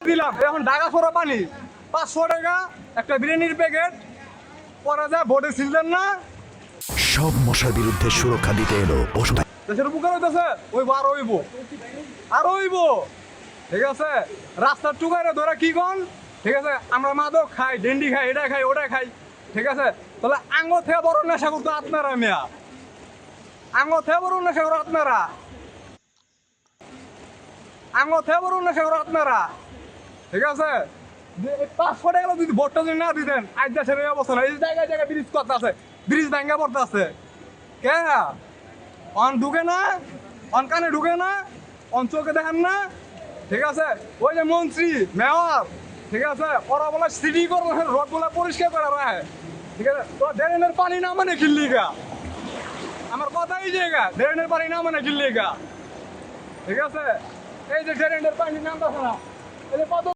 দিলাম, এখন ঢাকা সরা পানি 500 টাকা একটা বিরিয়ানির প্যাকেট পরে যায় বোর্ডে ছিলেন না। সব মশার বিরুদ্ধে সুরক্ষা দিতে এলো পশু। দেশের উপকার হইতেছে ওইব আর হইব আর হইব, ঠিক আছে। রাস্তার টুকারে ধরে কি কন, ঠিক আছে, আমরা মাদক খাই, ডেন্ডি খাই, এটা খাই, ওটা খাই, ঠিক আছে। তাহলে আঙ্গ থেকে বড় নেশা করতো আপনারা, মেয়া আঙ্গ থেকে বড় নেশা করো আপনারা, আঙ্গ থেকে বড় নেশা করো আপনারা, ঠিক আছে। 500 টাকা যদি ভোটটা যদি না দিতেন আজ দেশের এই অবস্থা না। এই জায়গায় জায়গায় ব্রিজ করতে আছে, ব্রিজ ভাঙ্গা পড়তে আছে, কে অন ঢুকে না, অন কানে ঢুকে না, অন চোখে দেখেন না, ঠিক আছে। ওই যে মন্ত্রী মেয়র, ঠিক আছে, ওরা বলে সিটি কর্পোরেশন রোড গুলা পরিষ্কার করে রাখে, ঠিক আছে। তো ড্রেনের পানি না মানে কিল্লিগা, আমার কথা এই জায়গা ড্রেনের পানি না মানে কিল্লিগা, ঠিক আছে। এই যে ড্রেনের পানি নামতেছে না, এই যে কত